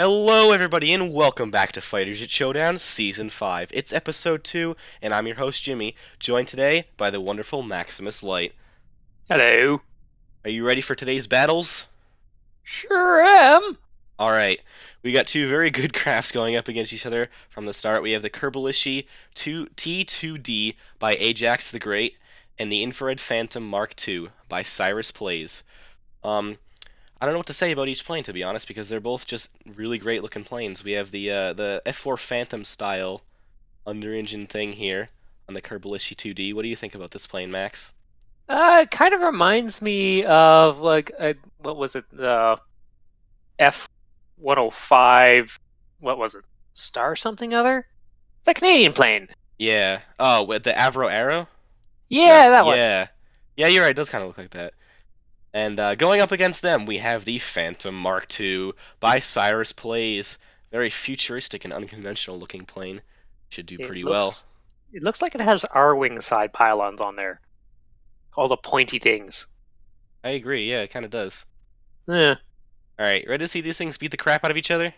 Hello, everybody, and welcome back to Fighters at Showdown Season 5. It's Episode 2, and I'm your host, Jimmy, joined today by the wonderful Maximus Light. Hello. Are you ready for today's battles? Sure am. Alright, we got two very good crafts going up against each other from the start. We have the Kerbalishi T2D by Ajax the Great, and the Infrared Phantom Mark II by Cyrus Plays. I don't know what to say about each plane, to be honest, because they're both just really great looking planes. We have the F4 Phantom style under engine thing here on the Kerbalishi 2D. What do you think about this plane, Max? It kind of reminds me of what was it? F-105. What was it? Star something other? It's a Canadian plane. Yeah. Oh, with the Avro Arrow? Yeah, that one. Yeah. Yeah, you're right. It does kind of look like that. And going up against them, we have the Phantom Mark II by Cyrus Plays. Very futuristic and unconventional looking plane. Should do pretty well. It looks like it has R-wing side pylons on there. All the pointy things. I agree. Yeah, it kind of does. Yeah. Alright, ready to see these things beat the crap out of each other?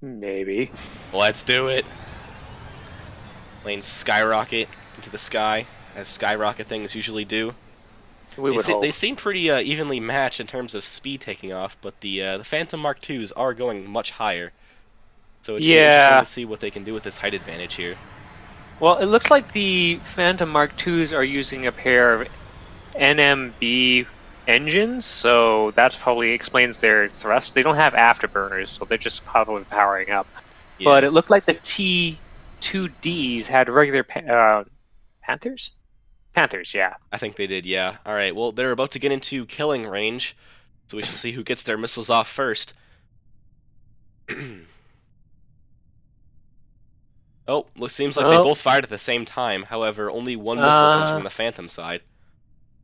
Maybe. Let's do it. Planes skyrocket into the sky, as skyrocket things usually do. They seem pretty evenly matched in terms of speed taking off, but the Phantom Mark IIs are going much higher. So it's really interesting to see what they can do with this height advantage here. Well, it looks like the Phantom Mark IIs are using a pair of NMB engines, so that probably explains their thrust. They don't have afterburners, so they're just probably powering up. Yeah. But it looked like the T2Ds had regular Panthers? Panthers, yeah. I think they did, yeah. Alright, well, they're about to get into killing range, so we shall see who gets their missiles off first. Oh, seems like they both fired at the same time. However, only one missile comes from the Phantom side.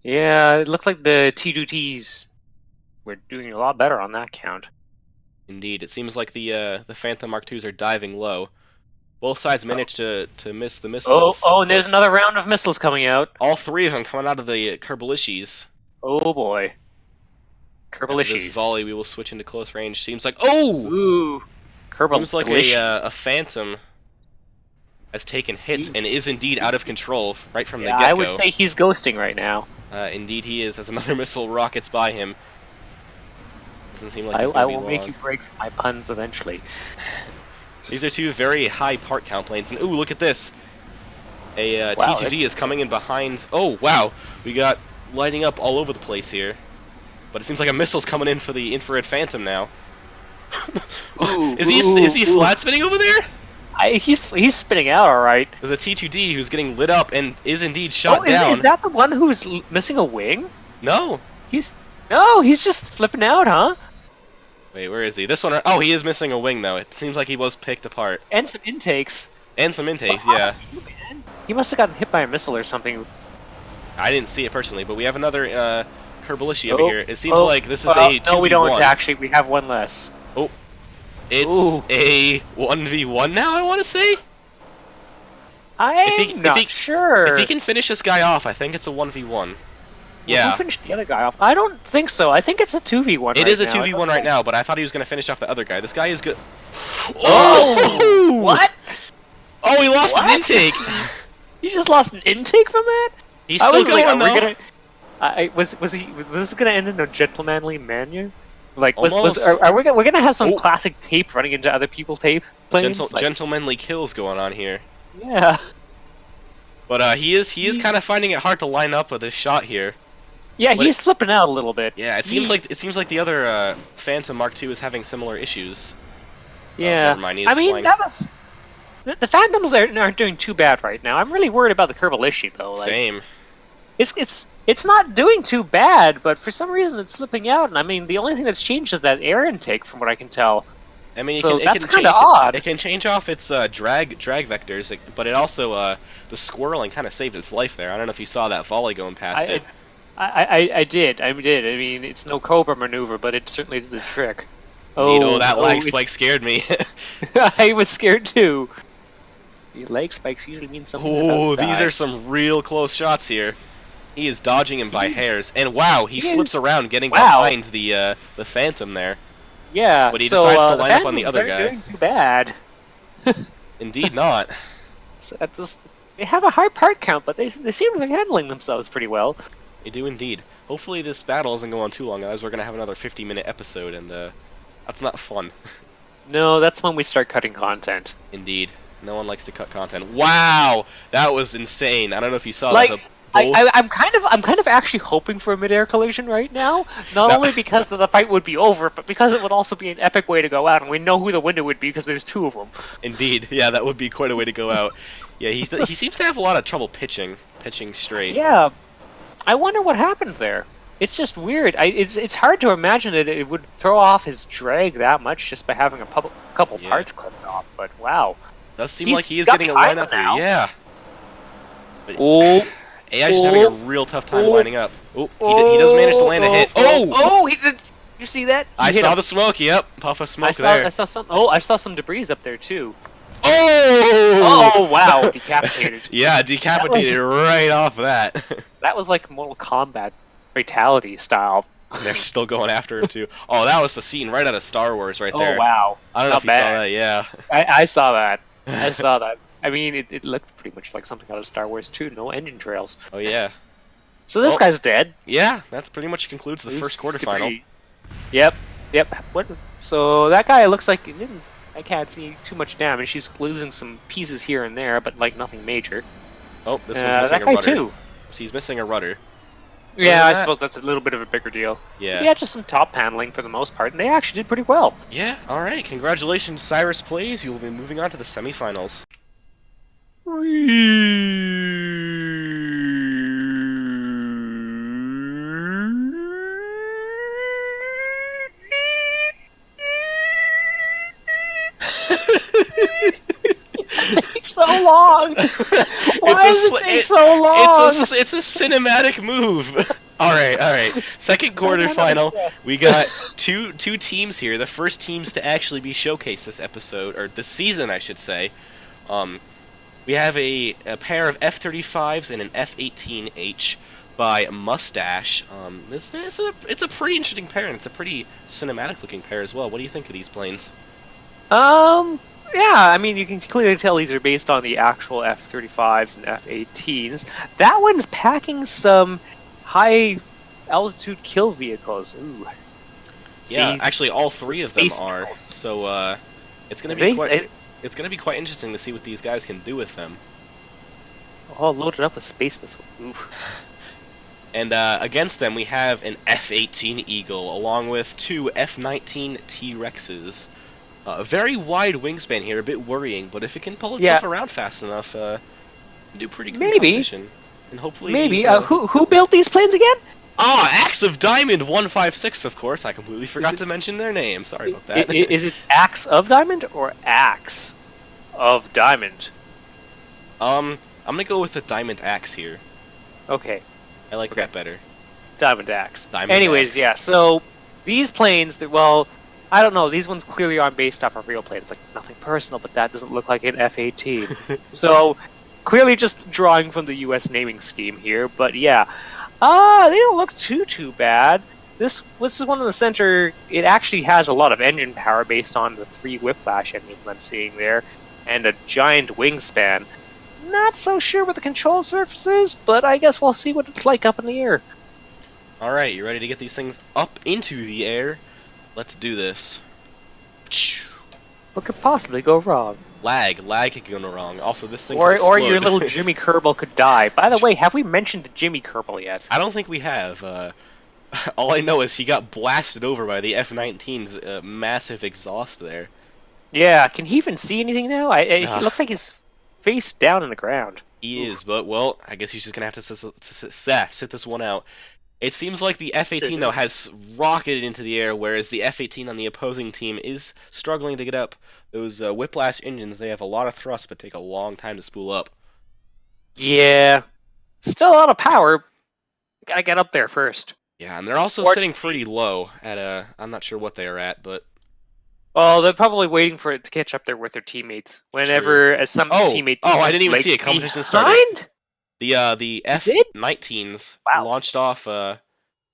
Yeah, it looks like the T2Ts were doing a lot better on that count. Indeed, it seems like the Phantom Mark IIs are diving low. Both sides managed to miss the missiles. Oh, and there's another round of missiles coming out. All three of them coming out of the Kerbalishis. Oh boy. Kerbalishis. After this volley, we will switch into close range. Seems like... Oh! Ooh! Seems like a Phantom has taken hits and is indeed out of control right from the get-go. I would say he's ghosting right now. Indeed he is, as another missile rockets by him. Doesn't seem like I will make you break my puns eventually. These are two very high part count planes, and ooh, look at this! A T2D is coming in behind. Oh wow, we got lighting up all over the place here. But it seems like a missile's coming in for the Infrared Phantom now. Is he flat spinning over there? He's spinning out all right. There's a T2D who's getting lit up and is indeed shot down. Is that the one who's missing a wing? No. He's just flipping out, huh? Wait, where is he? This one. Oh, he is missing a wing though. It seems like he was picked apart. And some intakes. Yeah. He must have gotten hit by a missile or something. I didn't see it personally, but we have another Kerbalishi over here. It seems like this is a 2v1. No, we don't actually. We have one less. Oh. It's a 1v1 now, I want to say? I'm not sure. If he can finish this guy off, I think it's a 1v1. Yeah. Who finished the other guy off? I don't think so. I think it's a 2v1 It is a 2v1 right now, but I thought he was going to finish off the other guy. This guy is good. Oh! What? Oh, he lost an intake! You just lost an intake from that? He's still going, though. Was this gonna end in a gentlemanly manner? Like, are we gonna have some classic tape running into other people's tape planes? Gentlemanly kills going on here. Yeah. But he is kind of finding it hard to line up with his shot here. Yeah, he's slipping out a little bit. Yeah, it seems like the other Phantom Mark II is having similar issues. Yeah. Never mind, the Phantoms aren't doing too bad right now. I'm really worried about the Kerbalishi though. Like, same. It's not doing too bad, but for some reason it's slipping out. And I mean, the only thing that's changed is that air intake, from what I can tell. I mean, that's kind of odd. It can change off its drag vectors, but it also the squirreling kind of saved its life there. I don't know if you saw that volley going past it. I did. I mean, it's no Cobra maneuver, but it certainly did the trick. That lag spike scared me. I was scared too. The leg spikes usually mean something. Oh, these are some real close shots here. He is dodging him by hairs, and wow, he flips around, getting behind the Phantom there. Yeah, But he so decides to the line up on the Phantoms, other they're guy. doing too bad. Indeed not. So they have a high part count, but they seem to be handling themselves pretty well. They do indeed. Hopefully this battle doesn't go on too long, otherwise we're going to have another 50-minute episode, and that's not fun. No, that's when we start cutting content. Indeed. No one likes to cut content. Wow! That was insane. I don't know if you saw that, Like, but both... I'm kind of actually hoping for a mid-air collision right now. Not That, only because the fight would be over, but because it would also be an epic way to go out, and we know who the winner would be because there's two of them. indeed. Yeah, that would be quite a way to go out. Yeah, he seems to have a lot of trouble pitching straight. Yeah, I wonder what happened there. It's just weird. It's hard to imagine that it would throw off his drag that much just by having a couple Yeah. parts clipped off. But wow, Does seem He's like he is got getting a behind lineup him now. here. Yeah. But oh, AI's just having a real tough time lining up. Oh, he does manage to land a hit. Oh! He did. You see that? I saw the smoke. Yep, puff of smoke there. I saw some. Oh, I saw some debris up there too. Oh! Oh wow, decapitated. Yeah, decapitated right off that. That was like Mortal Kombat fatality style. They're still going after him too. Oh, that was the scene right out of Star Wars right there. Oh wow. I don't know Not if you saw bad. that. Yeah. I saw that. I saw that. I mean, it looked pretty much like something out of Star Wars too. No engine trails. Oh yeah. So this Oh. guy's dead. Yeah, that's pretty much concludes the first quarterfinal. Yep. What? So that guy looks like it didn't. I can't see too much damage. He's losing some pieces here and there, but like nothing major. Oh, this one's missing That a guy rudder. too. So he's missing a rudder. Yeah, than I that- suppose that's a little bit of a bigger deal. Yeah. Yeah, just some top paneling for the most part, and they actually did pretty well. Yeah. All right. Congratulations, Cyrus Plays. You will be moving on to the semifinals. Takes so long. Why does it take so long? It's a cinematic move. All right. Second quarterfinal. We got two teams here. The first teams to actually be showcased this episode, or this season, I should say. We have a pair of F-35s and an F-18H by Mustache. It's a pretty interesting pair, and it's a pretty cinematic looking pair as well. What do you think of these planes? Yeah, I mean, you can clearly tell these are based on the actual F-35s and F-18s. That one's packing some high-altitude kill vehicles. Ooh. Yeah, See, actually, all three of them space are. missiles. So it's gonna They- be quite. they- It's gonna be quite interesting to see what these guys can do with them. Oh, loaded up with space missiles. Ooh. And against them, we have an F-18 Eagle, along with two F-19 T-Rexes. A very wide wingspan here, a bit worrying, but if it can pull itself around fast enough, it can do pretty good competition. And hopefully Maybe. these, Who built these planes again? Axe of Diamond 156, of course. I completely forgot it- to mention their name. Sorry about that. Is it Axe of Diamond or Axe of Diamond? I'm gonna go with the Diamond Axe here. Okay, I like Okay. that better. Diamond Axe. Diamond Anyways, Axe. yeah. So these planes, well, I don't know. These ones clearly aren't based off of real planes. Like nothing personal, but that doesn't look like an F-18. So clearly just drawing from the U.S. naming scheme here. But yeah, they don't look too bad. This is one in the center. It actually has a lot of engine power based on the 3 Whiplash engines I'm seeing there, and a giant wingspan. Not so sure what the control surface is, but I guess we'll see what it's like up in the air. Alright, you ready to get these things up into the air? Let's do this. What could possibly go wrong? Lag could go wrong. Also, this thing Or could explode. your little Jimmy Kerbal could die. By the way, have we mentioned Jimmy Kerbal yet? I don't think we have. All I know is he got blasted over by the F-19's massive exhaust there. Yeah, can he even see anything now? It Ah. looks like he's face down in the ground. He is, but, well, I guess he's just gonna have to sit this one out. It seems like the F-18, though, has rocketed into the air, whereas the F-18 on the opposing team is struggling to get up. Those Whiplash engines, they have a lot of thrust, but take a long time to spool up. Yeah. Still a lot of power. Gotta get up there first. Yeah, and they're also Or- sitting pretty low at I'm not sure what they are at, but... Well, they're probably waiting for it to catch up there with their teammates. Whenever some teammate... I didn't even see it. Competition started. Behind? The did? F-19s Wow. launched off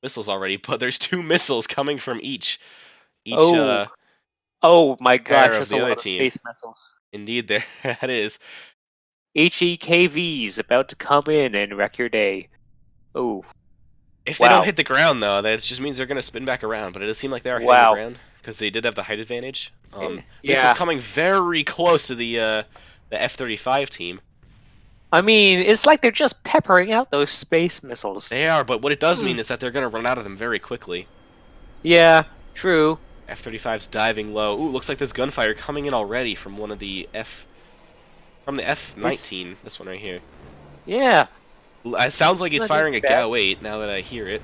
missiles already, but there's 2 missiles coming from each. each Oh, oh my pair gosh, of that's a the other lot of team. space missiles. Indeed, there that is. HEKVs about to come in and wreck your day. Oh, If they don't wow, hit the ground, though, that just means they're going to spin back around. But it does seem like they are hitting the wow. ground because they did have the height advantage. Missiles Yeah, coming very close to the F-35 team. I mean, it's like they're just peppering out those space missiles. They are, but what it does Hmm. mean is that they're going to run out of them very quickly. Yeah, true. F-35's diving low. Ooh, looks like there's gunfire coming in already from the It's F-19. This one right here. yeah. It sounds like he's Not doing firing too a bad. GAU 8 now that I hear it.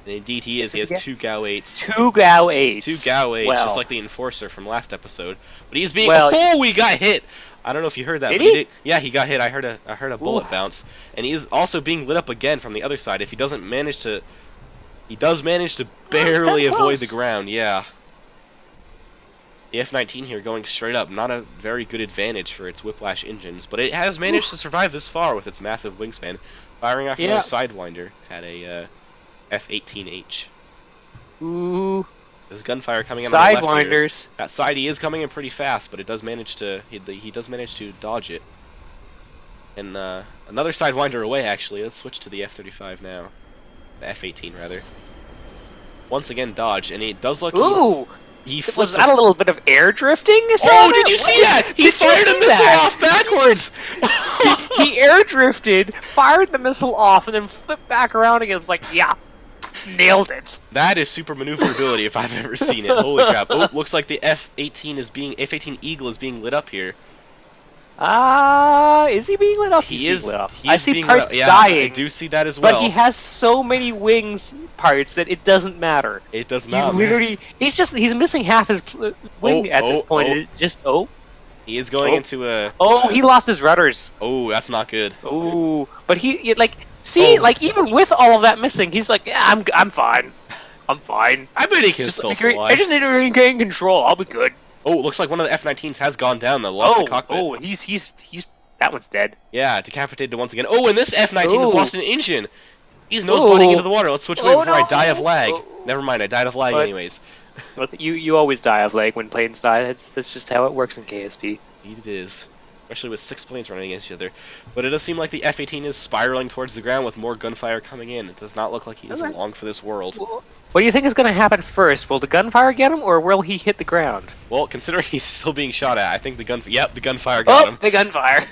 And indeed he is. Yes, He it's has again. two GAU 8s. Two GAU Two 8s. GAU 8s, just Well, like the Enforcer from last episode. But he's being. well, Oh, he got hit! I don't know if you heard that, did but he he? did. Yeah, he got hit. I heard a Ooh. bullet bounce. And he's also being lit up again from the other side. If he doesn't manage to. He does manage to Oh, it's barely kinda avoid the close. ground, yeah. The F-19 here going straight up, not a very good advantage for its Whiplash engines, but it has managed to survive this far with its massive wingspan, firing off another Yeah. Sidewinder at a F-18H. Ooh. There's gunfire coming in on the left here. Sidewinders. That side he is coming in pretty fast, but it does manage to he does manage to dodge it. And another Sidewinder away actually. Let's switch to the F-35 now, the F-18 rather. Once again dodged, and it does look Ooh. he Was flips. that a little bit of air drifting? Is Oh, that did it? you see What? that? He Did you fired a see missile that? off backwards. He air drifted, fired the missile off, and then flipped back around again. It was like, yeah, nailed it. That is super maneuverability if I've ever seen it. Holy crap! Oh, looks like the F-18 Eagle is being lit up here. Is he being lit up? He He's is. being lit up. He I is see being parts lit up. Yeah, I dying, do see that as but well. he has so many wings parts that it doesn't matter. It does He not. literally, he's missing half his wing at this point. Oh. And it just, oh, He is going Oh. into a. oh, he lost his rudders. Oh, that's not good. Oh, but like, see, Oh. like even with all of that missing, he's like, yeah, I'm fine. I'm fine. I bet he can Just still let me fly. I just need to regain control. I'll be good. Oh, looks like one of the F-19s has gone down. Though, lost the cockpit. Oh, he's that one's dead. Yeah, decapitated once again. Oh, and this F-19 has Ooh. lost an engine. He's nose-butting Ooh. into the water. Let's switch away Oh, before I die of no. lag. Oh. Never mind, I died of lag But- anyways. But you always die of lag when planes die. That's just how it works in KSP. Indeed it is. Especially with 6 planes running against each other. But it does seem like the F-18 is spiraling towards the ground with more gunfire coming in. It does not look like he is Okay. long for this world. What do you think is going to happen first? Will the gunfire get him, or will he hit the ground? Well, considering he's still being shot at, I think the gunfire got him. The gunfire.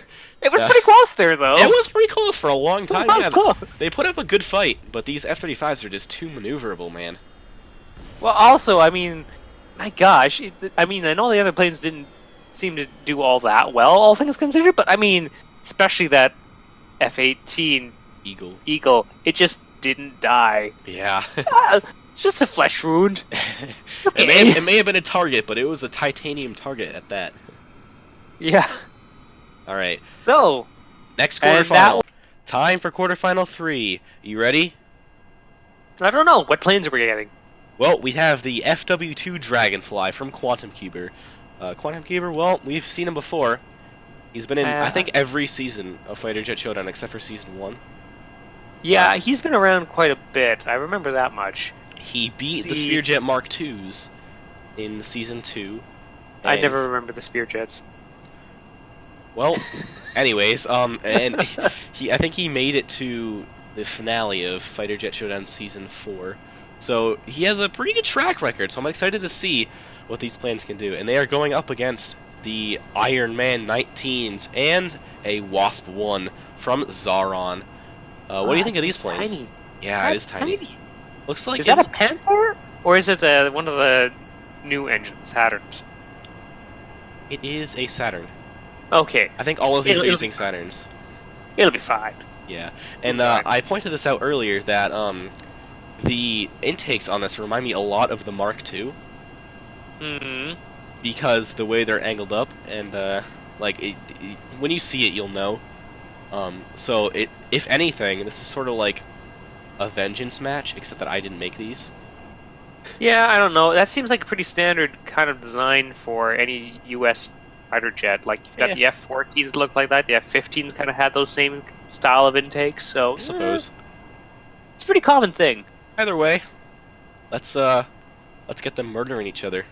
It was Yeah. pretty close there, though. It was pretty close for a long time. It was Yeah, close. they put up a good fight, but these F-35s are just too maneuverable, man. Well, also, I mean, my gosh, I mean, I know the other planes didn't seem to do all that well, all things considered, but I mean, especially that F-18 Eagle. it just didn't die. Yeah. It's just a flesh wound. Okay. it may have been a target, but it was a titanium target at that. Yeah. Alright. So, Next And quarterfinal. Time for quarterfinal 3. You ready? I don't know. What planes are we getting? Well, we have the FW2 Dragonfly from Quantum Cuber. Quantum Cuber, well, we've seen him before. He's been in, I think, every season of Fighter Jet Showdown except for season 1. Yeah, he's been around quite a bit. I remember that much. He beat the Spearjet Mark IIs in season 2. I and- never remember the Spear Jets. Well, anyways, and I think he made it to the finale of Fighter Jet Showdown season 4. So he has a pretty good track record. So I'm excited to see what these planes can do. And they are going up against the Iron Man 19s and a Wasp 1 from Zaron. What do you think of these planes? Tiny. Yeah, it is tiny. Looks like Is that a Panther? Or is it one of the new engines, Saturns? it is a Saturn. Okay, I think all of these It'll- are it'll using Saturns. it'll be fine. Yeah, and Okay. I pointed this out earlier that the intakes on this remind me a lot of the Mark II Mm-hmm. because the way they're angled up and when you see it you'll know. So if anything, this is sort of like a vengeance match, except that I didn't make these. Yeah, I don't know. That seems like a pretty standard kind of design for any U.S. fighter jet. Like, you've got the F-14s look like that. The F-15s kind of had those same style of intakes, so... I suppose. it's a pretty common thing. Either way, let's Let's get them murdering each other.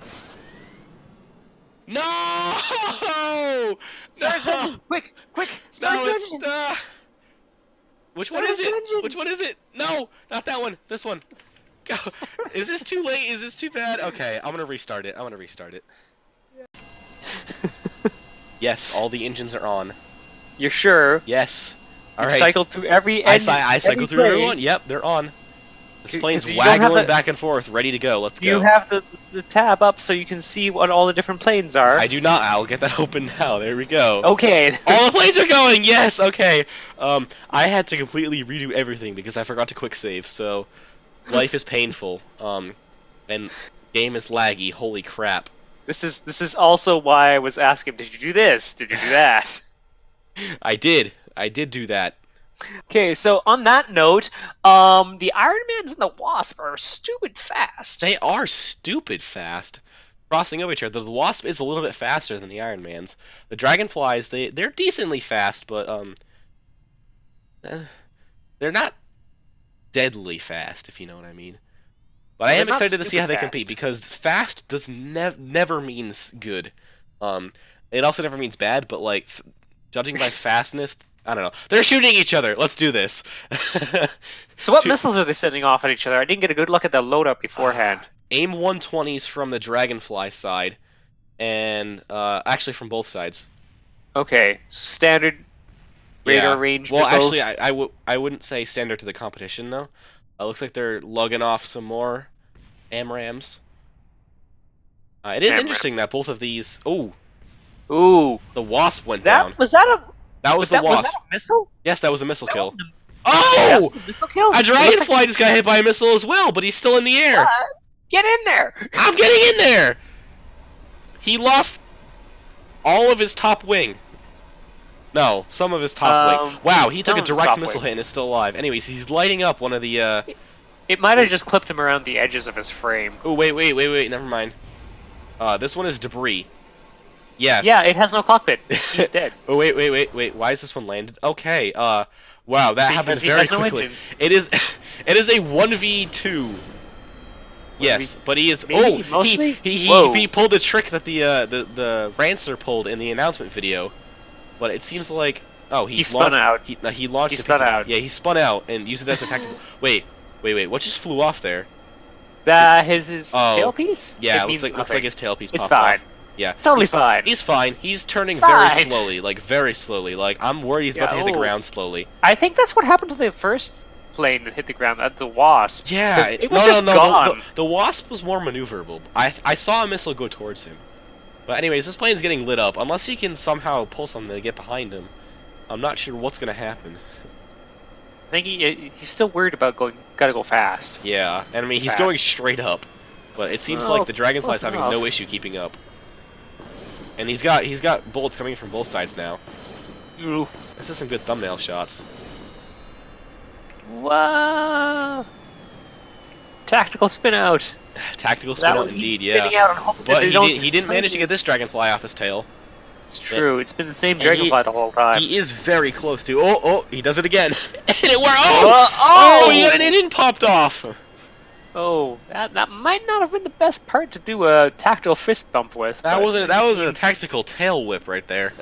No! Start his No! engine! Quick! Quick! Start No, his it's engine! which Start one is his it? engine! Which one is it? No, not that one. This one. Go. Is this too late? Is this too bad? Okay, I'm gonna restart it. Yes, all the engines are on. You're sure? Yes. All You've right. cycled through every I engine. cycled through everyone. Yep, they're on. This 'Cause plane's you don't have waggling to- back and forth, ready to go. Let's You go. have the tab up so you can see what all the different planes are. I do not. I'll get that open now. There we go. Okay. All the planes are going. Yes. Okay. I had to completely redo everything because I forgot to quick save. So, life is painful. And game is laggy. Holy crap. This is also why I was asking, did you do this? Did you do that? I did do that. Okay, so on that note, the Iron Mans and the Wasp are stupid fast. They are stupid fast. Crossing over each other. The Wasp is a little bit faster than the Iron Mans. The Dragonflies, they're decently fast, but they're not deadly fast, if you know what I mean. But I They're am not excited to see how they stupid compete fast. because fast does never means good. It also never means bad, but like judging by fastness, I don't know. They're shooting each other. Let's do this. So what Two- missiles are they sending off at each other? I didn't get a good look at the loadout beforehand. Aim 120s from the Dragonfly side, and actually from both sides. Okay, standard radar Yeah. range Well, missiles. actually, I wouldn't say standard to the competition though. It looks like they're lugging off some more AMRAAMs. It is AMRAAMs. interesting that both of these. Oh, Ooh, the Wasp went down. that was that a That was the was Wasp. that a missile? Yes, that was a missile That kill. wasn't that Oh! was a missile kill. A It looks Dragonfly like- just got hit by a missile as well, but he's still in the air. What? Get in there! I'm getting in there. He lost all of his top wing. No, some of his top wing. Wow, he took some a of his direct top missile wing. hit and is still alive. Anyways, he's lighting up one of the. It might have just clipped him around the edges of his frame. Oh wait, never mind. This one is debris. Yes. Yeah, it has no cockpit. He's dead. Oh wait. Why is this one landed? Okay. Wow, that happened Because he very has no quickly. engines. It is, it is a 1v2. Yes, but he is. Maybe, Oh, mostly? he Whoa. pulled a trick that the Ransler pulled in the announcement video, but it seems like He spun out. He launched. He a spun piece of- out. Yeah, he spun out and used it as a tactical. Wait. What just flew off there? His Oh, tailpiece? Yeah, It it means looks like nothing. his tailpiece It's popped fine. off. Yeah, Totally fine. He's fine. He's turning It's very fine. slowly, like very slowly. Like I'm worried he's about to hit the oh. ground slowly. I think that's what happened to the first plane that hit the ground. That's the Wasp. Yeah, 'Cause it was no, just no. gone. The Wasp was more maneuverable. I saw a missile go towards him. But anyways, this plane's getting lit up. Unless he can somehow pull something to get behind him, I'm not sure what's gonna happen. I think he's still worried about gotta go fast. Yeah, and I mean he's Fast. going straight up, but it seems Well, like the Dragonfly's close having enough. no issue keeping up. And he's got bullets coming from both sides now. Ooh. This is some good thumbnail shots. Whoa! Tactical spin out. Tactical spin out indeed, Spinning yeah. out and hoping that But they he don't didn't manage to find get this Dragonfly off his tail. It's true. It's been the same And Dragonfly the whole time. He is very close to. Oh, he does it again. And it worked. Oh! He got an engine popped off. Oh, that might not have been the best part to do a tactical fist bump with. That but was a he's- tactical tail whip right there.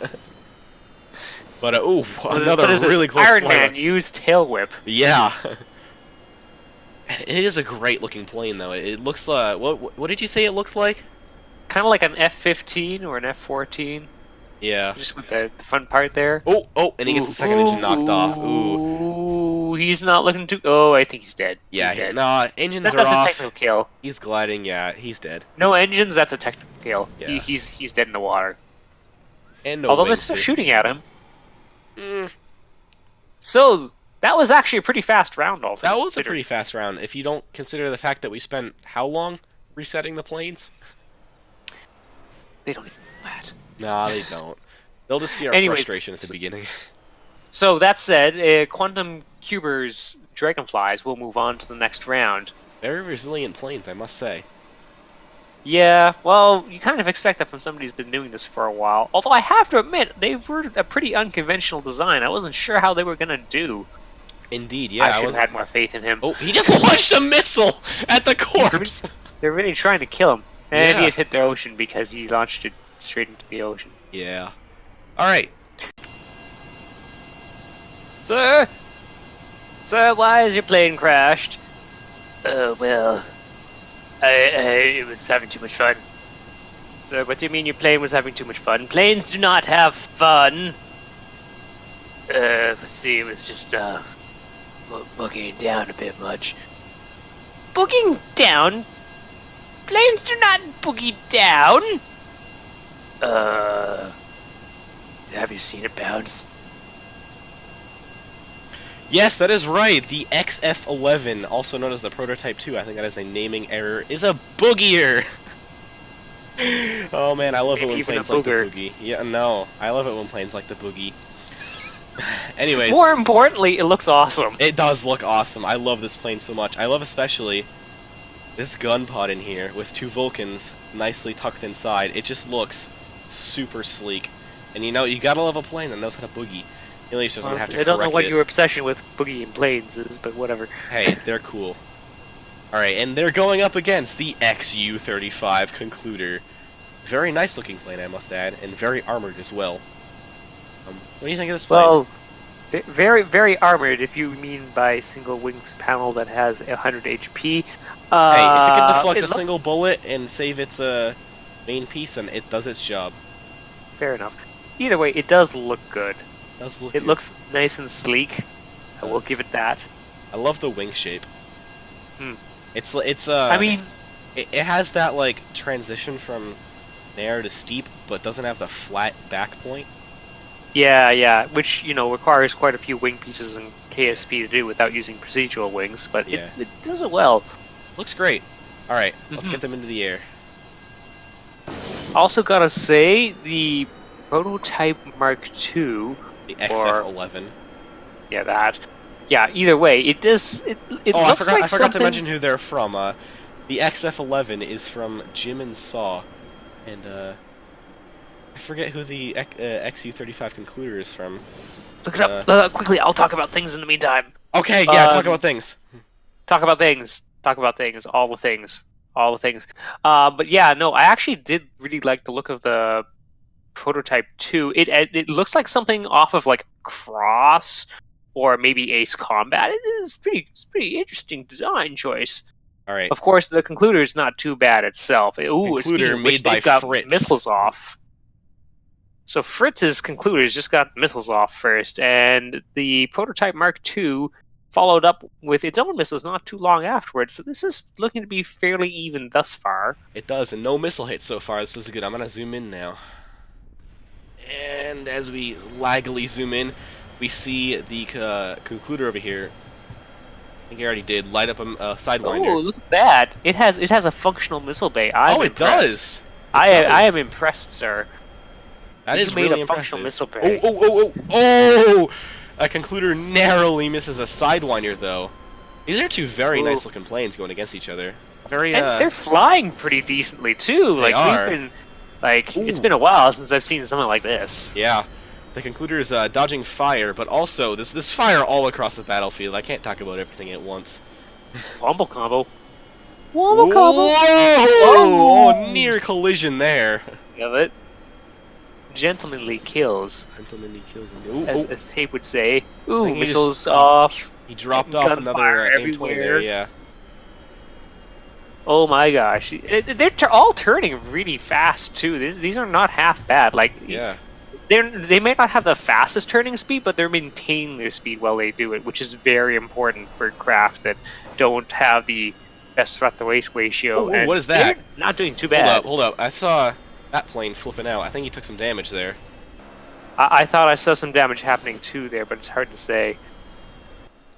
But but another as really this close Iron plane. Man used tail whip. Yeah. And it is a great looking plane though. It looks what did you say it looked like? Kind of like an F-15 or an F-14, Yeah. just with the front part there. Oh, and he gets the second engine knocked off. Ooh. Ooh, he's not looking too. Oh, I think he's dead. Yeah, he's dead. nah, engines That's are a off. technical kill. He's gliding. Yeah, he's dead. No engines. That's a technical kill. Yeah. He's dead in the water. And no Although they're wings, still too. shooting at him. Mm, So that was actually a pretty fast round. All that things was a considered. pretty fast round. If you don't consider the fact that we spent how long resetting the planes? They don't even know that. Nah, they don't. They'll just see our Anyways, frustration at the beginning. So that said, Quantum Cuber's Dragonflies will move on to the next round. Very resilient planes, I must say. Yeah, well, you kind of expect that from somebody who's been doing this for a while. Although I have to admit, they were a pretty unconventional design. I wasn't sure how they were going to do. Indeed, yeah. I should have had more faith in him. Oh, he just launched a missile at the corpse. They're really trying to kill him. And he Yeah. had hit the ocean because he launched it straight into the ocean. Yeah. All right. Sir? Sir, why is your plane crashed? Well, I was having too much fun. Sir, what do you mean your plane was having too much fun? Planes do not have fun. Let's see, it was just, boogieing down a bit much. Boogieing down? Planes do not boogie down! Have you seen it bounce? Yes, that is right. The XF11, also known as the Prototype 2, I think that is a naming error, is a boogier. Oh man, I love it when planes like the boogie. Yeah, no, I love it when planes like the boogie. Anyways, more importantly, it looks awesome. It does look awesome. I love this plane so much. I love especially this gun pod in here with 2 Vulcans nicely tucked inside. It just looks super sleek. And you know, you gotta love a plane that knows how to boogie. At least doesn't have to I don't know what it. your obsession with boogieing planes is, but whatever. Hey, they're cool. Alright, and they're going up against the XU-35 Concluder. Very nice looking plane, I must add, and very armored as well. What do you think of this plane? Well, very, very armored, if you mean by single wings panel that has 100 HP. Hey, if it can deflect a single bullet and save its main piece, then it does its job. Fair enough. Either way, it does look good. It looks nice and sleek. I will give it that. I love the wing shape. It's I mean, it has that like transition from narrow to steep, but doesn't have the flat back point. Yeah, which, you know, requires quite a few wing pieces in KSP to do without using procedural wings, but yeah. it does it well. Looks great. Alright, let's get them into the air. Also gotta say, the Prototype Mark II... The XF11. Yeah, that. Yeah, either way, it does... It looks like I forgot to mention who they're from. The XF11 is from Jim and Saw, and, I forget who the XU-35 Concluder is from. Look it up quickly. I'll talk about things in the meantime. Okay, yeah, talk about things. Talk about things. Talk about things. All the things. All the things. But yeah, no, I actually did really like the look of the Prototype 2. It looks like something off of like Cross or maybe Ace Combat. It's pretty interesting design choice. All right. Of course, the Concluder is not too bad itself. Concluder made by Fritz. Missiles off. So Fritz's Concluders just got missiles off first, and the Prototype Mark II followed up with its own missiles not too long afterwards. So this is looking to be fairly even thus far. It does, and no missile hits so far. This is good. I'm gonna zoom in now. And as we laggily zoom in, we see the Concluder over here. I think I already did light up a Sidewinder. Oh, look at that! It has a functional missile bay. It does. I am impressed, sir. That is really impressive. Functional missile bay. Oh! A Concluder narrowly misses a Sidewinder, though. These are 2 very nice looking planes going against each other. And they're flying pretty decently too. They are. It's been a while since I've seen something like this. Yeah. The Concluder is dodging fire, but also this fire all across the battlefield. I can't talk about everything at once. Womble combo. Womble combo. Whoa! Oh, near collision there. Love it. Gentlemanly kills. Gentlemanly kills. As Tape would say. Ooh, missiles off. He dropped off another aim-20 there, yeah. Oh my gosh. They're all turning really fast, too. These are not half bad. Like, yeah. They may not have the fastest turning speed, but they're maintaining their speed while they do it, which is very important for craft that don't have the best threat to waste ratio. Oh, what is that? Not doing too bad. Hold up. I saw that plane flipping out. I think he took some damage there. I thought I saw some damage happening too there, but it's hard to say.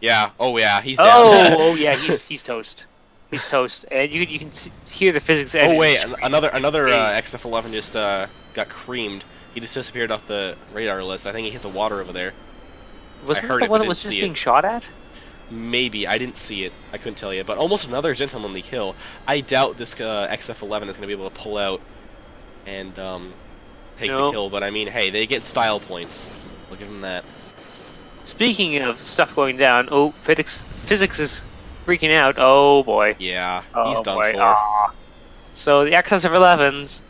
Yeah. Oh yeah, he's down. Oh yeah, he's toast. He's toast, and you can hear the physics. Oh wait, another XF11 just got creamed. He just disappeared off the radar list. I think he hit the water over there. Wasn't that the one that was just being shot at? Maybe. I didn't see it. I couldn't tell you. But almost another gentlemanly kill. I doubt this XF11 is going to be able to pull out and take the kill. But I mean, hey, they get style points. I'll give them that. Speaking of stuff going down, physics is freaking out. Oh boy. Yeah, he's done for. So the XSF-11s.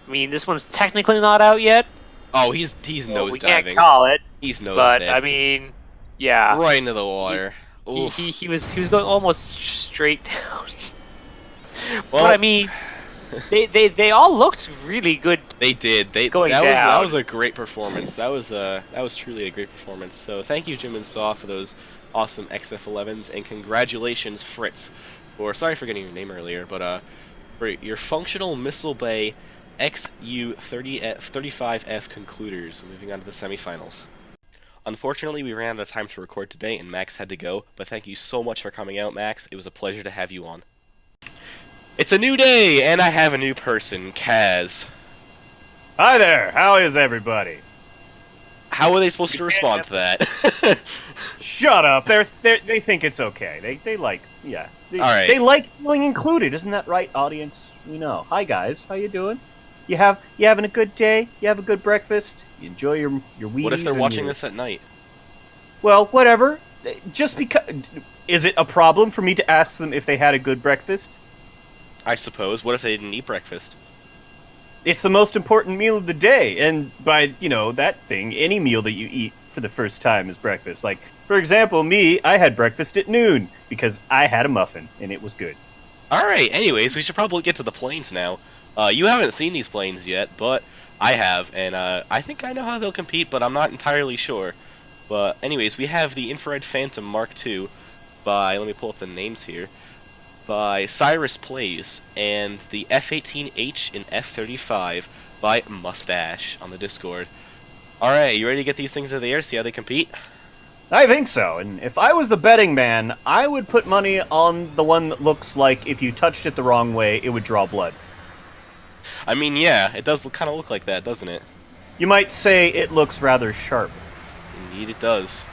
I mean, this one's technically not out yet. Oh, he's So we can't nosediving. call it. He's But nosediving. I mean, yeah, Right into the he water. Oof. he was going almost straight down. But Well, I mean, they all looked really good. they did. Going that down. was a great performance. That was truly a great performance. So thank you, Jim and Saw, for those awesome XF11s, and congratulations, Fritz, for sorry for getting your name earlier, but for your functional missile bay XU-35F concluders. Moving on to the semifinals. Unfortunately, we ran out of time to record today, and Max had to go. But thank you so much for coming out, Max. It was a pleasure to have you on. It's a new day, and I have a new person, Kaz. Hi there. How is everybody? How are they supposed to respond to that? Shut up. They think it's okay. They like All right. They like feeling included. Isn't that right, audience? We know. Hi guys. How you doing? You having a good day? You have a good breakfast? You enjoy your Wheaties? What if they're watching this at night? Well, whatever. Just because. Is it a problem for me to ask them if they had a good breakfast? I suppose. What if they didn't eat breakfast? It's the most important meal of the day, and by, that thing, any meal that you eat for the first time is breakfast. Like, for example, me, I had breakfast at noon, because I had a muffin, and it was good. Alright, anyways, we should probably get to the planes now. You haven't seen these planes yet, but I have, and I think I know how they'll compete, but I'm not entirely sure. But anyways, we have the Infrared Phantom Mark II by, let me pull up the names here, by Cyrus Plays, and the F-18H and F-35 by Mustache on the Discord. Alright, you ready to get these things in the air, see how they compete? I think so, and if I was the betting man, I would put money on the one that looks like if you touched it the wrong way, it would draw blood. I mean, yeah, it does kind of look like that, doesn't it? You might say it looks rather sharp. Indeed it does.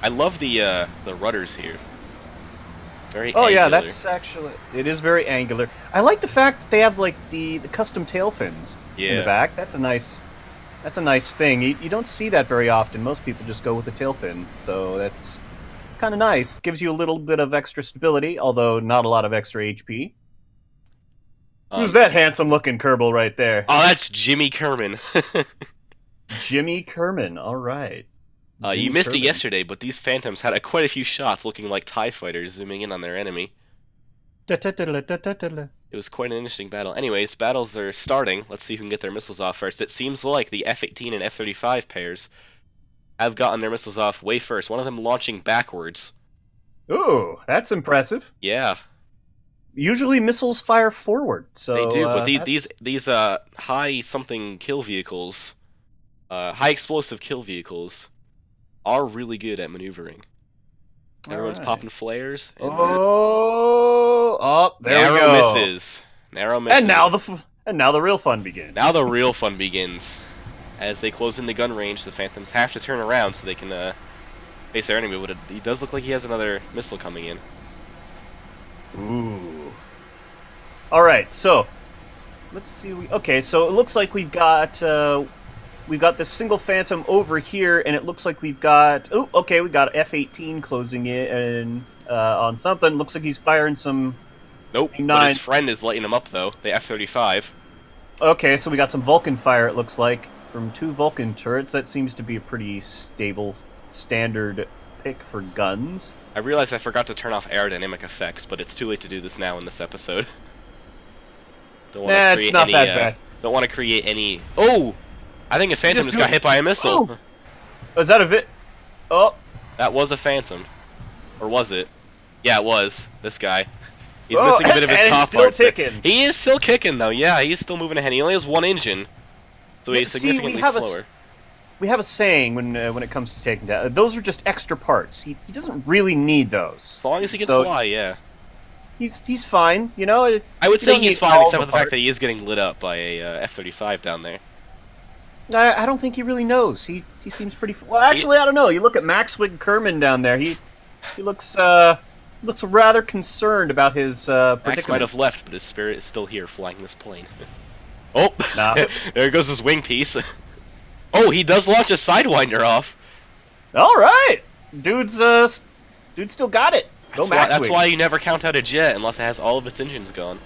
I love the rudders here. Very Oh angular. yeah, that's actually... It is very angular. I like the fact that they have, like, the custom tail fins in the back. That's a nice thing. You don't see that very often. Most people just go with the tail fin, so that's kind of nice. Gives you a little bit of extra stability, although not a lot of extra HP. Who's that handsome-looking Kerbal right there? Oh, that's Jimmy Kerman. Jimmy Kerman, alright. You missed it yesterday, but these Phantoms had quite a few shots looking like TIE fighters zooming in on their enemy. It was quite an interesting battle. Anyways, battles are starting. Let's see who can get their missiles off first. It seems like the F-18 and F-35 pairs have gotten their missiles off way first. One of them launching backwards. Ooh, that's impressive. Yeah. Usually missiles fire forward, so... They do, but these high something kill vehicles, high explosive kill vehicles, are really good at maneuvering. Everyone's popping flares. And there we go. Narrow misses. And now the real fun begins. Now the real fun begins. As they close into gun range, the Phantoms have to turn around so they can face their enemy. But it does look like he has another missile coming in. Ooh. All right, so let's see. Okay, so it looks like we've got this single Phantom over here, and it looks like we've got... Oh, okay, we got F-18 closing in on something. Looks like he's firing some... Nope, but his friend is lighting him up, though, the F-35. Okay, so we got some Vulcan fire, it looks like, from 2 Vulcan turrets. That seems to be a pretty stable, standard pick for guns. I realized I forgot to turn off aerodynamic effects, but it's too late to do this now in this episode. It's not that bad. Don't want to create any... Oh! I think a Phantom just got hit by a missile. Oh, is that a Oh. That was a Phantom. Or was it? Yeah, it was. This guy. He's missing a bit of his top parts. He is still kicking, though. Yeah, he's still moving ahead. He only has 1 engine, so he's significantly slower. We have a saying when it comes to taking down. Those are just extra parts. He doesn't really need those. As long as he can fly, yeah. He's fine, you know. I would say he's fine, except for the fact that he is getting lit up by a F-35 down there. I don't think he really knows. He seems pretty... Well, actually, I don't know. You look at Maxwig Kerman down there. He looks rather concerned about his predicament. Max might have left, but his spirit is still here, flying this plane. Oh! Nah. There goes his wing piece. Oh, he does launch a Sidewinder off. All right, dude still got it. That's why you never count out a jet unless it has all of its engines gone.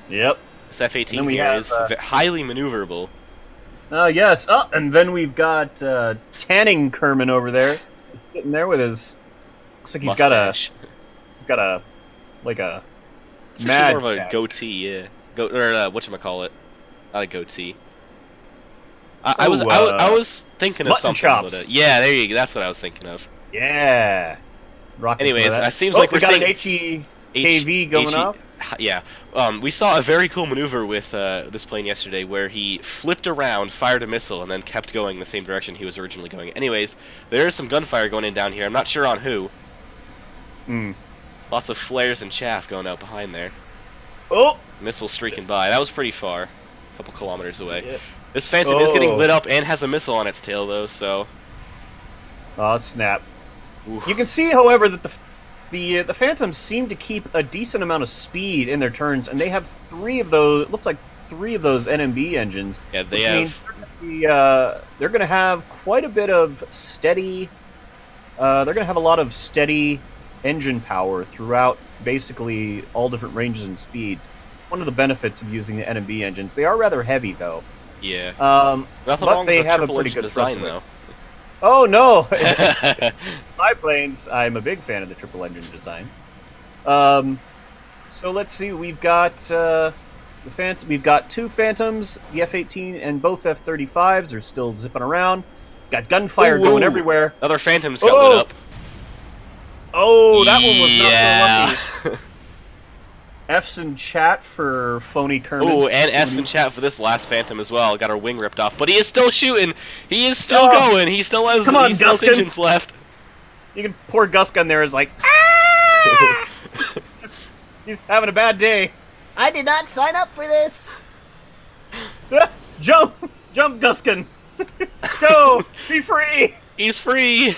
Yep. This F-18 we here have, is highly maneuverable. Yes. Oh, and then we've got Tanning Kerman over there. He's sitting there with his. Looks like Mustache. he's got a like a It's mad actually more of a stash. goatee, yeah. Whatchamacallit. Not a goatee. I Oh, was thinking of mutton something. chops. But, yeah, there you go. That's what I was thinking of. Yeah. Rocking some of Anyways, that. it seems like we we're got seeing an HEKV going up. Yeah. We saw a very cool maneuver with this plane yesterday where he flipped around, fired a missile, and then kept going the same direction he was originally going. Anyways, there is some gunfire going in down here. I'm not sure on who. Hmm. Lots of flares and chaff going out behind there. Oh! Missile streaking by. That was pretty far. A couple kilometers away. Yeah. This Phantom is getting lit up and has a missile on its tail, though, so... Oh, snap. Oof. You can see, however, that the Phantoms seem to keep a decent amount of speed in their turns, and they have 3 of those. It looks like 3 of those NMB engines. Yeah, they which have... means they're going to have quite a bit of steady. They're going to have a lot of steady engine power throughout basically all different ranges and speeds. One of the benefits of using the NMB engines. They are rather heavy, though. Yeah. but Nothing wrong they with the have a triple pretty engine good design, thrust though. weight. Oh no! My planes, I'm a big fan of the triple engine design. So let's see. We've got We've got 2 Phantoms, the F-18 and both F-35s are still zipping around. Got gunfire going everywhere. Other Phantoms got lit up. Oh, that one was yeah. not so lucky. F's in chat for Phony Kermit. Oh, and F's in chat for this last Phantom as well. Got our wing ripped off, but he is still shooting. He is still going. He still has, Come on, he still has Guskin. engines left. You can poor Guskin there is like, ah! He's having a bad day. I did not sign up for this. Jump, Guskin. Go, be free. He's free.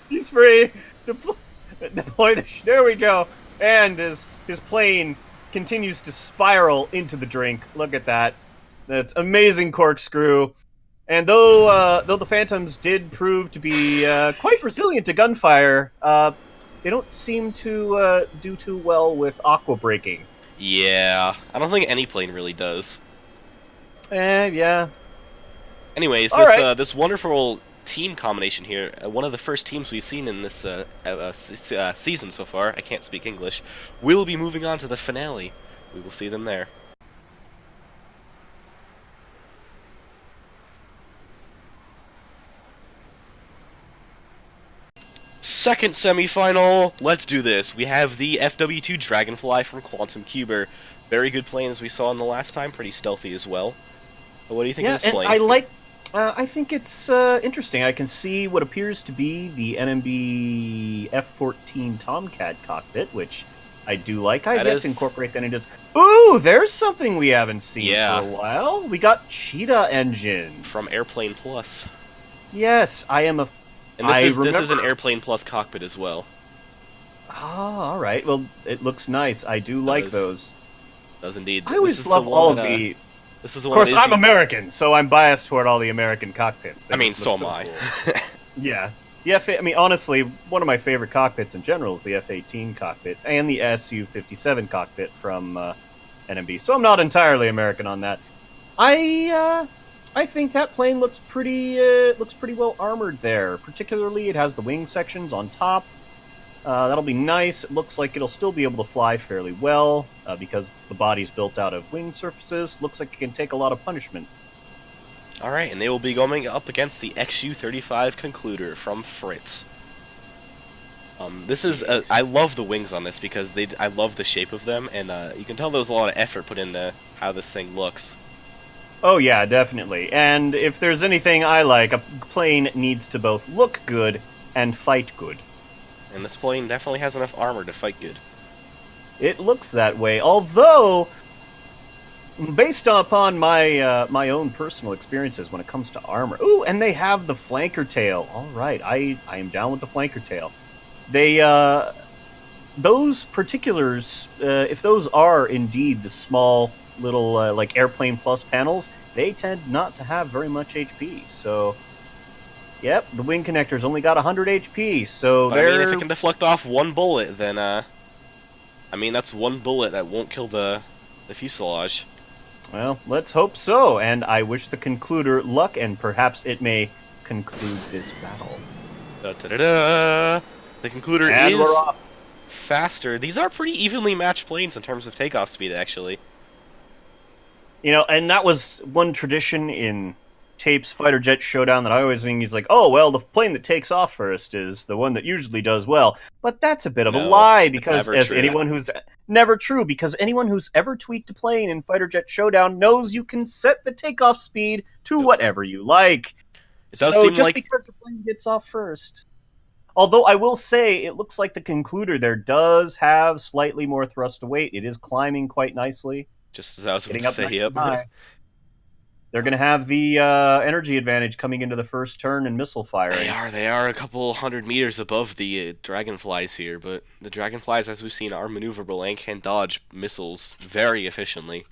He's free. Deploy the. There we go. And his plane continues to spiral into the drink. Look at that. That's amazing corkscrew. And though the Phantoms did prove to be quite resilient to gunfire, they don't seem to do too well with aqua braking. Yeah, I don't think any plane really does. Yeah. Anyways, All this wonderful team combination here, one of the first teams we've seen in this season so far, I can't speak English, will be moving on to the finale. We will see them there. Second semi-final, let's do this. We have the FW2 Dragonfly from Quantum Cuber. Very good plane as we saw in the last time, pretty stealthy as well. But what do you think of this plane? I think it's interesting. I can see what appears to be the NMB F-14 Tomcat cockpit, which I do like. I've yet to incorporate that into... Ooh, there's something we haven't seen for a while. We got Cheetah engines. From Airplane Plus. Yes, I am a... And this is an Airplane Plus cockpit as well. Oh, alright. Well, it looks nice. I do like those. Does indeed. I always love all of the... This is the of one course, I'm American, so I'm biased toward all the American cockpits. I mean, so am I. Cool. Yeah. I mean, honestly, one of my favorite cockpits in general is the F-18 cockpit and the Su-57 cockpit from NMB. So I'm not entirely American on that. I think that plane looks pretty well armored there. Particularly, it has the wing sections on top. That'll be nice. It looks like it'll still be able to fly fairly well because the body's built out of wing surfaces. Looks like it can take a lot of punishment. Alright, and they will be going up against the XU-35 Concluder from Fritz. This is... I love the wings on this because I love the shape of them, and you can tell there's a lot of effort put into how this thing looks. Oh yeah, definitely. And if there's anything I like, a plane needs to both look good and fight good. And this plane definitely has enough armor to fight good. It looks that way, although, based upon my my own personal experiences when it comes to armor... Ooh, and they have the flanker tail. All right, I am down with the flanker tail. They, those particulars, if those are indeed the small little, like, Airplane Plus panels, they tend not to have very much HP, so... Yep, the wing connector's only got 100 HP, so but, I mean, if it can deflect off one bullet, then, I mean, that's one bullet that won't kill the the fuselage. Well, let's hope so, and I wish the concluder luck, and perhaps it may conclude this battle. Da-da-da-da. The concluder And is we're off. faster. These are pretty evenly matched planes in terms of takeoff speed, actually. You know, and that was one tradition in Tape's fighter jet showdown that I always think he's like, oh, well, the plane that takes off first is the one that usually does well. But that's a bit of a lie, because never true, because anyone who's ever tweaked a plane in fighter jet showdown knows you can set the takeoff speed to whatever you like. It does So seem just like because the plane gets off first. Although I will say, it looks like the concluder there does have slightly more thrust to weight. It is climbing quite nicely. just as I was going Getting to up say, nice yep. and high. They're going to have the energy advantage coming into the first turn and missile firing. They are a couple hundred meters above the dragonflies here, but the dragonflies, as we've seen, are maneuverable and can dodge missiles very efficiently.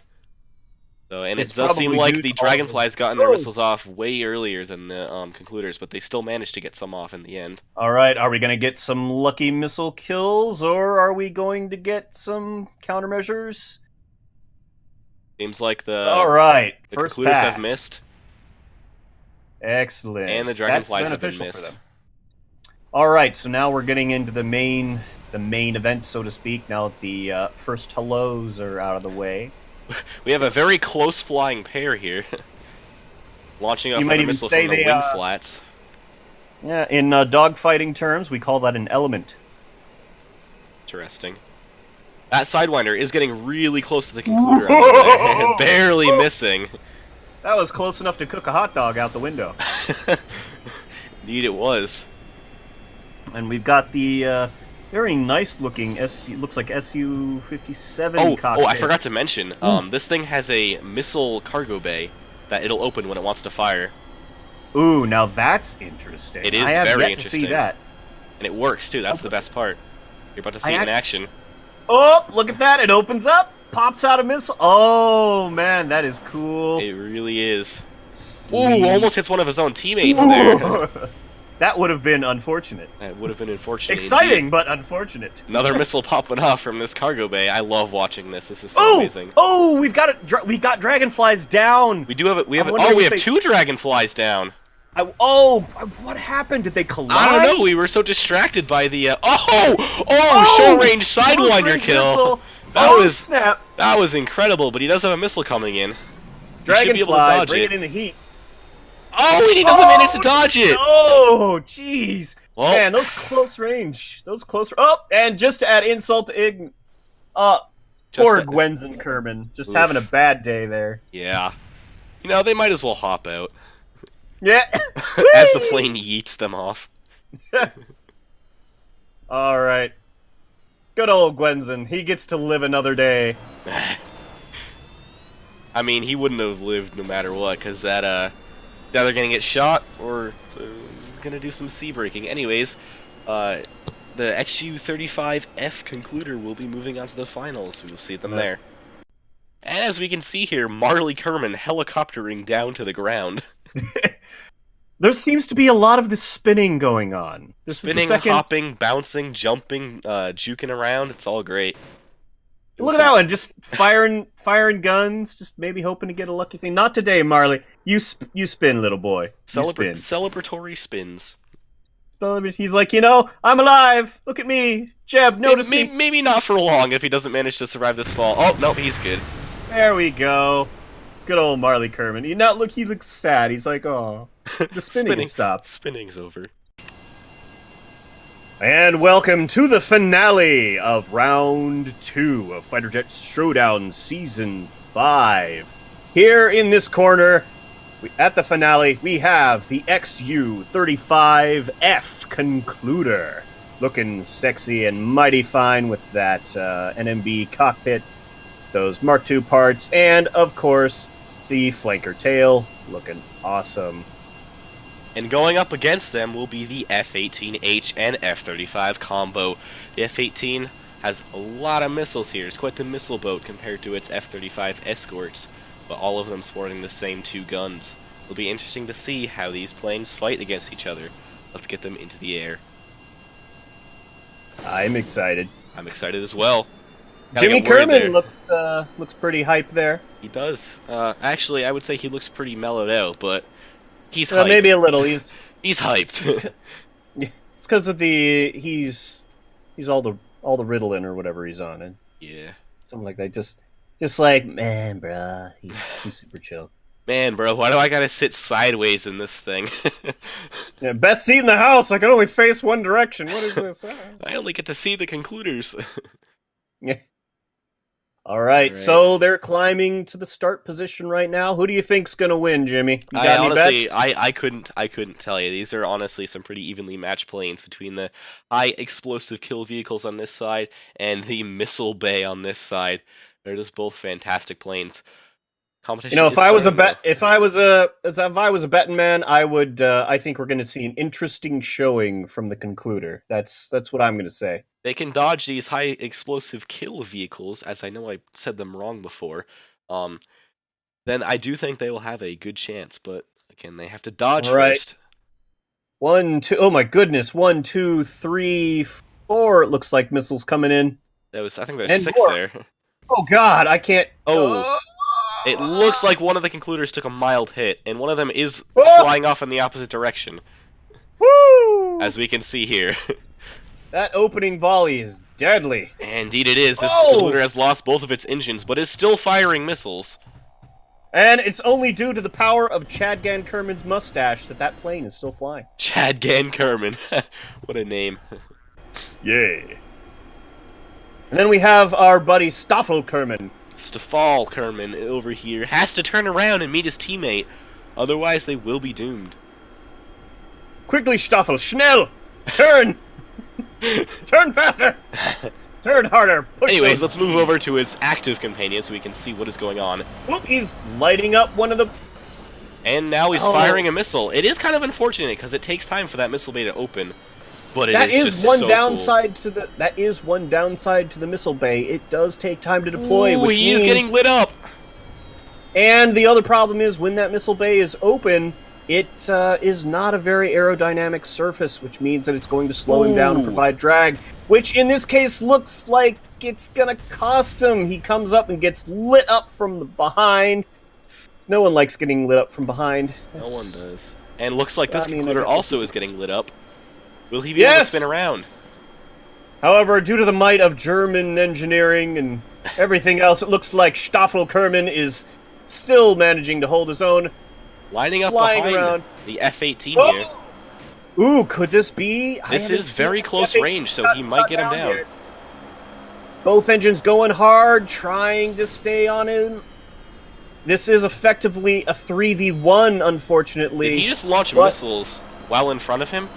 So, and It's it does seem probably like due the to all dragonflies gotten their missiles off way earlier than the concluders, but they still managed to get some off in the end. All right, are we going to get some lucky missile kills, or are we going to get some countermeasures? Seems like All right, the first concluders pass. have missed, Excellent. and the That's dragonflies have been beneficial missed. for them. All right, so now we're getting into the main event, so to speak. Now that the first hellos are out of the way. We have a very close flying pair here. Launching off You with might a even missile say from the they, wing slats. Yeah, in dogfighting terms, we call that an element. Interesting. That Sidewinder is getting really close to the concluder on there, barely missing. That was close enough to cook a hot dog out the window. Indeed it was. And we've got the very nice looking looks like Su-57 cockpit. Oh, I forgot to mention, this thing has a missile cargo bay that it'll open when it wants to fire. Ooh, now that's interesting. It is I have very yet interesting. to see that. And it works too, that's the best part. You're about to see it in action. Oh, look at that, it opens up, pops out a missile. Oh, man, that is cool. It really is. Sweet. Ooh, almost hits one of his own teammates there. That would have been unfortunate. That would have been unfortunate. Exciting, indeed. but unfortunate. Another missile popping off from this cargo bay. I love watching this. This is so amazing. Oh, we've got it. We got dragonflies down. We do have it. We have two dragonflies down. What happened? Did they collide? I don't know. We were so distracted by the short range Sidewinder kill. Snap! That was incredible. But he does have a missile coming in. Dragonfly, bring it in the heat. Oh, and he doesn't manage to dodge it. Oh, jeez. Well, man, those close range. Oh, and just to add insult to poor Gwenzen Kerman, just having a bad day there. Yeah. You know, they might as well hop out. Yeah. As the plane yeets them off. All right. Good old Gwenzen. He gets to live another day. I mean, he wouldn't have lived no matter what, because that, either gonna get shot, or he's gonna do some sea braking. Anyways, the XU-35F concluder will be moving on to the finals. We will see them there. And as we can see here, Marley Kerman helicoptering down to the ground. There seems to be a lot of this spinning going on. Spinning, hopping, bouncing, jumping, juking around. It's all great. Look at that one, just firing guns, just maybe hoping to get a lucky thing. Not today, Marley. You spin, little boy. Celebratory spins. He's like, I'm alive. Look at me. Jeb, notice me. Maybe not for long if he doesn't manage to survive this fall. Oh, no, he's good. There we go. Good old Marley Kerman. He looks sad. He's like, oh, the spinning stopped. Spinning's over. And welcome to the finale of Round 2 of Fighter Jet Showdown Season 5. Here in this corner, at the finale, we have the XU-35F Concluder. Looking sexy and mighty fine with that NMB cockpit, those Mark II parts, and, of course, the flanker tail. Looking awesome. And going up against them will be the F-18H and F-35 combo. The F-18 has a lot of missiles here. It's quite the missile boat compared to its F-35 escorts, but all of them sporting the same two guns. It'll be interesting to see how these planes fight against each other. Let's get them into the air. I'm excited. I'm excited as well. Gotta Jimmy get worried Kerman there. looks pretty hype there. He does. Actually, I would say he looks pretty mellowed out, but he's Maybe hyped. a little. He's hyped. It's because of he's all the Ritalin or whatever he's on, and Yeah. something like that. Just like, man, bruh, he's super chill. Man, bro, why do I gotta sit sideways in this thing? Yeah, best seat in the house. I can only face one direction. What is this? I only get to see the concluders. Yeah. All right, so they're climbing to the start position right now. Who do you think's gonna win, Jimmy? You got any honestly, bets? I couldn't tell you. These are honestly some pretty evenly matched planes between the high explosive kill vehicles on this side and the missile bay on this side. They're just both fantastic planes. Competition. You know, is starting, though. if I was a betting man, I would. I think we're going to see an interesting showing from the concluder. That's what I'm going to say. They can dodge these high explosive kill vehicles, as I know I said them wrong before. Then I do think they will have a good chance, but again, they have to dodge All right. first. 1, 2. Oh my goodness! 1, 2, 3, 4. It looks like missiles coming in. I think there's And 6 more. there. Oh God, I can't. Oh. It looks like one of the concluders took a mild hit, and one of them is Oh! flying off in the opposite direction, Woo! as we can see here. That opening volley is deadly. Indeed it is. This Oh! concluder has lost both of its engines, but is still firing missiles. And it's only due to the power of Chad Gan Kerman's mustache that plane is still flying. Chad Gan Kerman. What a name. Yay. And then we have our buddy Stoffel Kerman. Stafal Kerman over here has to turn around and meet his teammate. Otherwise, they will be doomed. Quickly, Stoffel, schnell! Turn! Turn faster! Turn harder! Push Anyways, those- let's move over to its active companion so we can see what is going on. Whoop, he's lighting up one of the... And now he's Oh. firing a missile. It is kind of unfortunate because it takes time for that missile bay to open. But it That is is just one so downside to the... That is one downside to the missile bay. It does take time to cool. deploy, Ooh, which he means... is getting lit up. And the other problem is, when that missile bay is open, it is not a very aerodynamic surface, which means that it's going to slow him down and Ooh. provide drag, which in this case looks like it's gonna cost him. He comes up and gets lit up from the behind. No one likes getting lit up from behind. No one does. And looks like this I mean, I concluder guess also is getting lit up. Will he be able to Yes! spin around? However, due to the might of German engineering and everything else, it looks like Stoffel Kerman is still managing to hold his own. Lining up Flying behind around. the F-18 Oh! here. Ooh, could this be? This is very close range, so he might get him down. Here. Both engines going hard, trying to stay on him. This is effectively a 3v1, unfortunately. Did he just launch But- missiles while in front of him?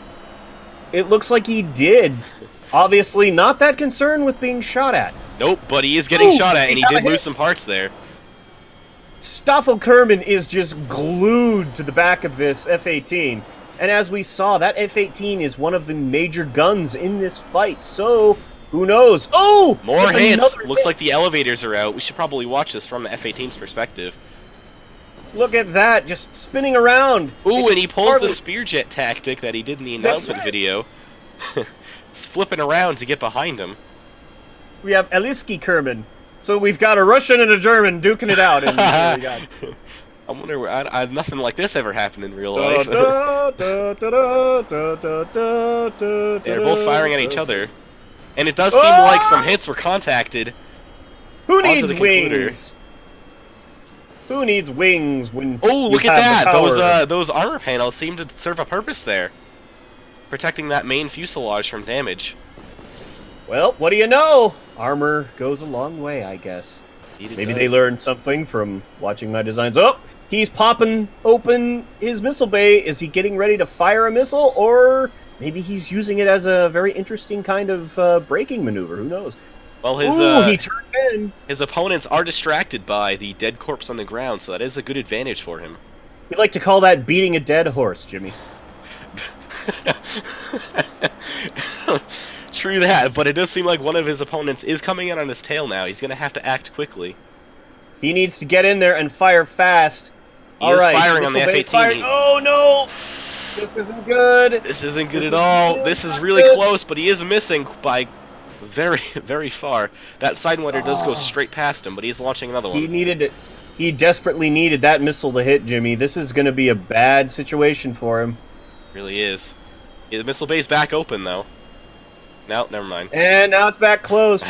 It looks like he did. Obviously not that concerned with being shot at. Nope, but he is getting Ooh, shot at, and he he got did hit. lose some parts there. Stoffel Kerman is just glued to the back of this F-18. And as we saw, that F-18 is one of the major guns in this fight, so who knows? Oh! More that's hits! another Looks hit. like the elevators are out. We should probably watch this from the F-18's perspective. Look at that, just spinning around. Ooh, and he pulls hardly- the spearjet tactic that he did in the That's announcement right. video. He's flipping around to get behind him. We have Eliski Kerman. So we've got a Russian and a German duking it out. And there we got. I wonder where nothing like this ever happened in real life. They're They're both firing at each other. And it does seem like some hits were contacted. Who onto needs the concluder. wings? Who needs wings when Oh, you look at have the that! power? Those armor panels seem to serve a purpose there. Protecting that main fuselage from damage. Well, what do you know? Armor goes a long way, I guess. Indeed it Maybe does. they learned something from watching my designs. Oh, he's popping open his missile bay. Is he getting ready to fire a missile? Or maybe he's using it as a very interesting kind of braking maneuver. Who knows? Well, Ooh, he turned in. his opponents are distracted by the dead corpse on the ground, so that is a good advantage for him. We like to call that beating a dead horse, Jimmy. True that, but it does seem like one of his opponents is coming in on his tail now. He's going to have to act quickly. He needs to get in there and fire fast. He All is right, firing on the missile bay F-18. firing. Oh no! This isn't good. This isn't good This at all. is This is not really good. close, but he is missing by very, very far. That Sidewinder does go straight past him, but he's launching another one. He desperately needed that missile to hit Jimmy. This is going to be a bad situation for him. Really is. Yeah, the missile bay's back open, though. No, never mind. And now it's back closed.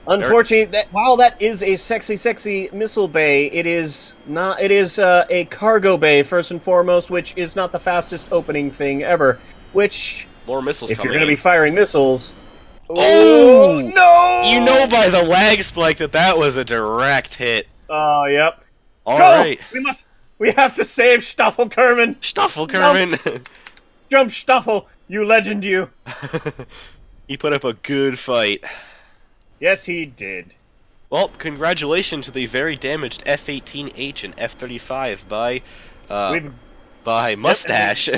Unfortunately, while that is a sexy missile bay, it is not. It is a cargo bay first and foremost, which is not the fastest opening thing ever. Which, more missiles if coming you're going to in. be firing missiles, oh no! You know by the lag spike that was a direct hit. Oh, yep. All Go! right. We have to save Stoffel Kerman. Stoffel Kerman. Jump, Stoffel, you legend, you. He put up a good fight. Yes, he did. Well, congratulations to the very damaged F-18H and F-35 by Mustache.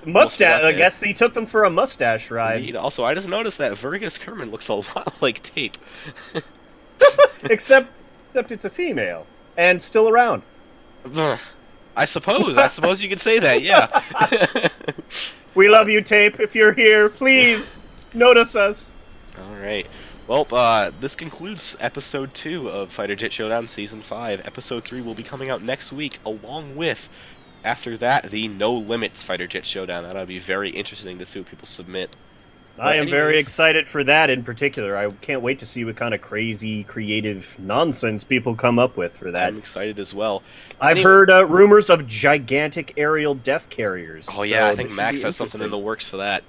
Mustache. I guess he took them for a mustache ride. Indeed. Also, I just noticed that Vergus Kerman looks a lot like Tape. except it's a female and still around. I suppose you could say that. Yeah. We love you, Tape. If you're here, please notice us. All right. Well, this concludes episode 2 of Fighter Jet Showdown Season 5. Episode 3 will be coming out next week, along with, after that, the No Limits Fighter Jet Showdown. That'll be very interesting to see what people submit. I am very excited for that in particular. I can't wait to see what kind of crazy, creative nonsense people come up with for that. I'm excited as well. I've heard rumors of gigantic aerial death carriers. Oh yeah, I think Max has something in the works for that.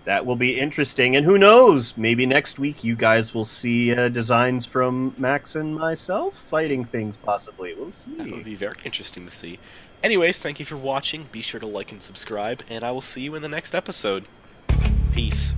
That will be interesting, and who knows, maybe next week you guys will see designs from Max and myself fighting things, possibly. We'll see. That would be very interesting to see. Anyways, thank you for watching. Be sure to like and subscribe, and I will see you in the next episode. Peace.